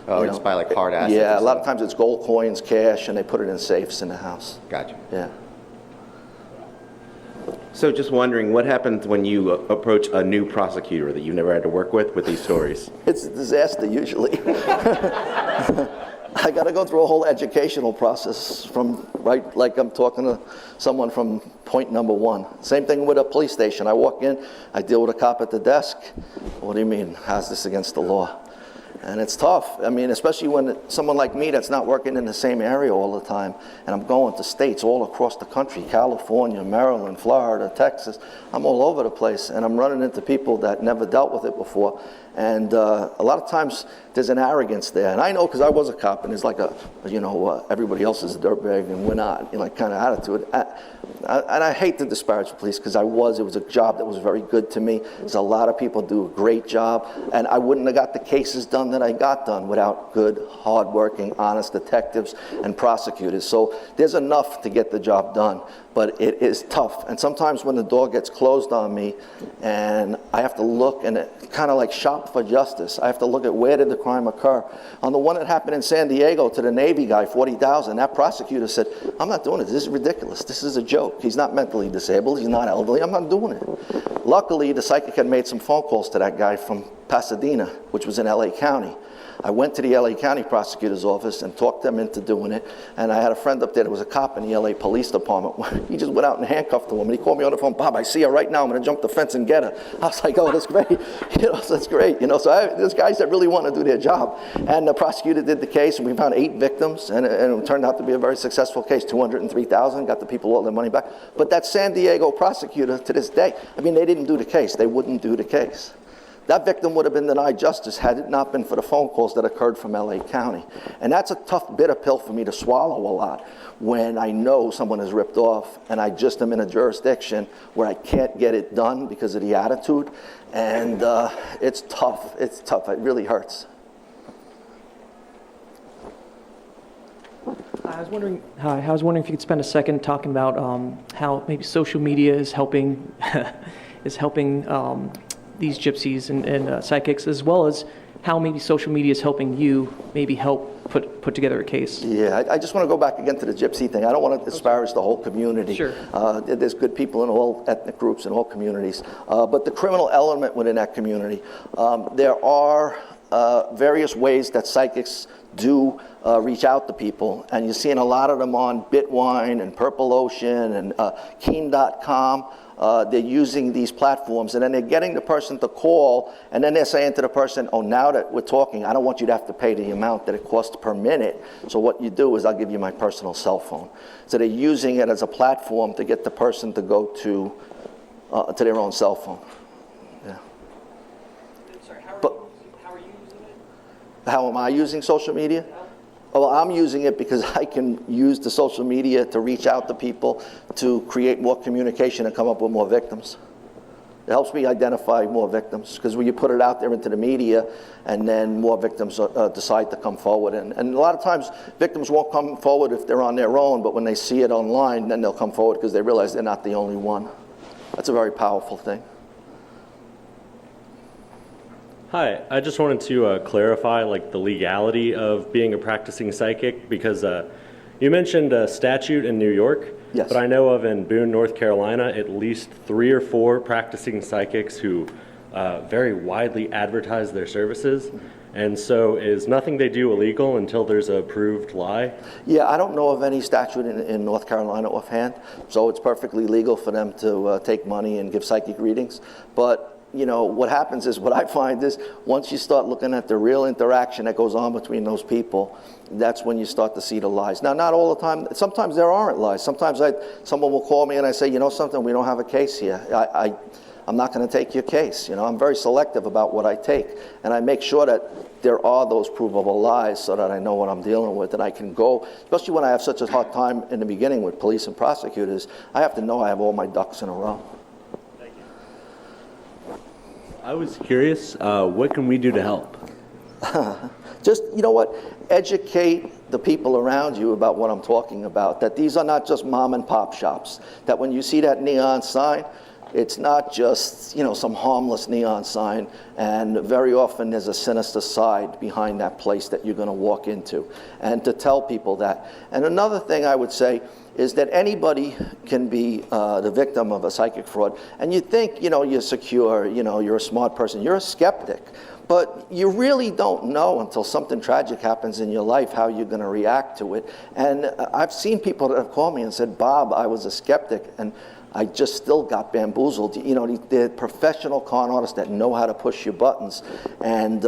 Oh, just buy like hard assets? Yeah, a lot of times it's gold coins, cash, and they put it in safes in the house. Gotcha. Yeah. So just wondering, what happens when you approach a new prosecutor that you've never had to work with these stories? It's a disaster usually. I got to go through a whole educational process like I'm talking to someone from point number 1. Same thing with a police station. I walk in, I deal with a cop at the desk. What do you mean? How's this against the law? And it's tough. I mean, especially when someone like me that's not working in the same area all the time, and I'm going to states all across the country, California, Maryland, Florida, Texas. I'm all over the place, and I'm running into people that never dealt with it before. And a lot of times there's an arrogance there. And I know because I was a cop, and there's like a, everybody else is a dirtbag and we're not, kind of attitude. And I hate to disparage the police because it was a job that was very good to me. There's a lot of people do a great job, and I wouldn't have got the cases done that I got done without good, hardworking, honest detectives and prosecutors. So there's enough to get the job done, but it is tough. And sometimes when the door gets closed on me and I have to look and kind of like shop for justice, I have to look at where did the crime occur. On the one that happened in San Diego to the Navy guy, 40,000, that prosecutor said, I'm not doing it. This is ridiculous. This is a joke. He's not mentally disabled. He's not elderly. I'm not doing it. Luckily, the psychic had made some phone calls to that guy from Pasadena, which was in LA County. I went to the LA County prosecutor's office and talked them into doing it. And I had a friend up there that was a cop in the LA Police Department. He just went out and handcuffed the woman. He called me on the phone, Bob, I see her right now. I'm going to jump the fence and get her. I was like, oh, that's great. That's great. So there's guys that really want to do their job. And the prosecutor did the case, and we found 8 victims, and it turned out to be a very successful case. $203,000, got the people all their money back. But that San Diego prosecutor, to this day, they didn't do the case. They wouldn't do the case. That victim would have been denied justice had it not been for the phone calls that occurred from LA County. And that's a tough bitter pill for me to swallow a lot when I know someone is ripped off and I just am in a jurisdiction where I can't get it done because of the attitude. And it's tough. It's tough. It really hurts. I was wondering if you could spend a second talking about how maybe social media is helping these gypsies and psychics, as well as how maybe social media is helping you maybe help put together a case. Yeah, I just want to go back again to the gypsy thing. I don't want to disparage the whole community. Sure. There's good people in all ethnic groups and all communities. But the criminal element within that community, there are various ways that psychics do reach out to people, and you're seeing a lot of them on Bitwine and Purple Ocean and Keen.com. They're using these platforms, and then they're getting the person to call, and then they're saying to the person, oh, now that we're talking, I don't want you to have to pay the amount that it costs per minute. So what you do is I'll give you my personal cell phone. So they're using it as a platform to get the person to go to their own cell phone. Yeah. Sorry, how are you using it? How am I using social media? Well, I'm using it because I can use the social media to reach out to people, to create more communication and come up with more victims. It helps me identify more victims, because when you put it out there into the media, and then more victims decide to come forward. And a lot of times, victims won't come forward if they're on their own, but when they see it online, then they'll come forward because they realize they're not the only one. That's a very powerful thing. Hi, I just wanted to clarify the legality of being a practicing psychic, because you mentioned a statute in New York, yes. But I know of in Boone, North Carolina, at least 3 or 4 practicing psychics who very widely advertise their services. And so is nothing they do illegal until there's a proved lie? Yeah, I don't know of any statute in North Carolina offhand, so it's perfectly legal for them to take money and give psychic readings. But what happens is, what I find is, once you start looking at the real interaction that goes on between those people, that's when you start to see the lies. Now, not all the time. Sometimes there aren't lies. Sometimes someone will call me and I say, something, we don't have a case here. I'm not going to take your case. I'm very selective about what I take. And I make sure that there are those provable lies so that I know what I'm dealing with, and I can go, especially when I have such a hard time in the beginning with police and prosecutors, I have to know I have all my ducks in a row. I was curious, what can we do to help? Just, educate the people around you about what I'm talking about, that these are not just mom and pop shops, that when you see that neon sign, it's not just, some harmless neon sign, and very often there's a sinister side behind that place that you're going to walk into, and to tell people that. And another thing I would say is that anybody can be the victim of a psychic fraud. And you think, you're secure, you're a smart person, you're a skeptic. But you really don't know until something tragic happens in your life how you're going to react to it. And I've seen people that have called me and said, Bob, I was a skeptic, and I just still got bamboozled. They're professional con artists that know how to push your buttons. And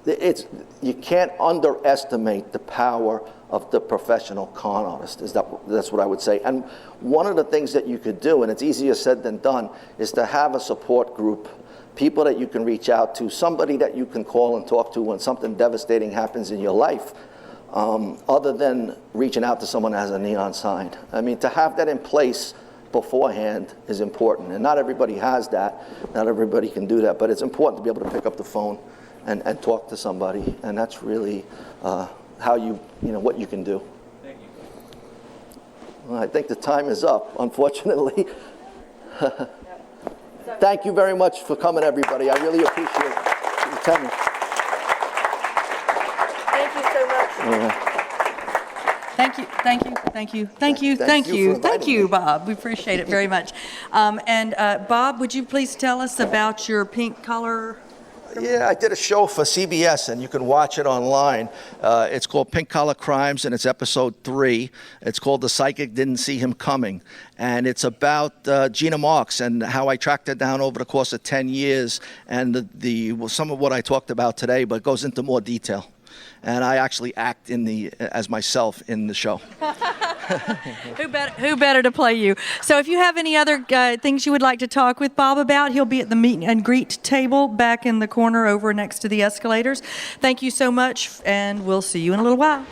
you can't underestimate the power of the professional con artist. That's what I would say. And one of the things that you could do, and it's easier said than done, is to have a support group, people that you can reach out to, somebody that you can call and talk to when something devastating happens in your life, other than reaching out to someone that has a neon sign. I mean, to have that in place beforehand is important, and not everybody has that. Not everybody can do that, but it's important to be able to pick up the phone and talk to somebody, and that's really how what you can do. Thank you. Well, I think the time is up, unfortunately. Thank you very much for coming, everybody. I really appreciate your attendance. Thank you so much. Thank you, thank you, thank you, thank you, Thank thank you you, for inviting thank you, me. Bob. We appreciate it very much. And Bob, would you please tell us about your pink color? Yeah, I did a show for CBS, and you can watch it online. It's called Pink Collar Crimes, and it's episode 3. It's called The Psychic Didn't See Him Coming. And it's about Gina Marks and how I tracked her down over the course of 10 years, and some of what I talked about today, but it goes into more detail. And I actually act as myself in the show. Who better to play you? So if you have any other things you would like to talk with Bob about, he'll be at the meet and greet table back in the corner over next to the escalators. Thank you so much, and we'll see you in a little while.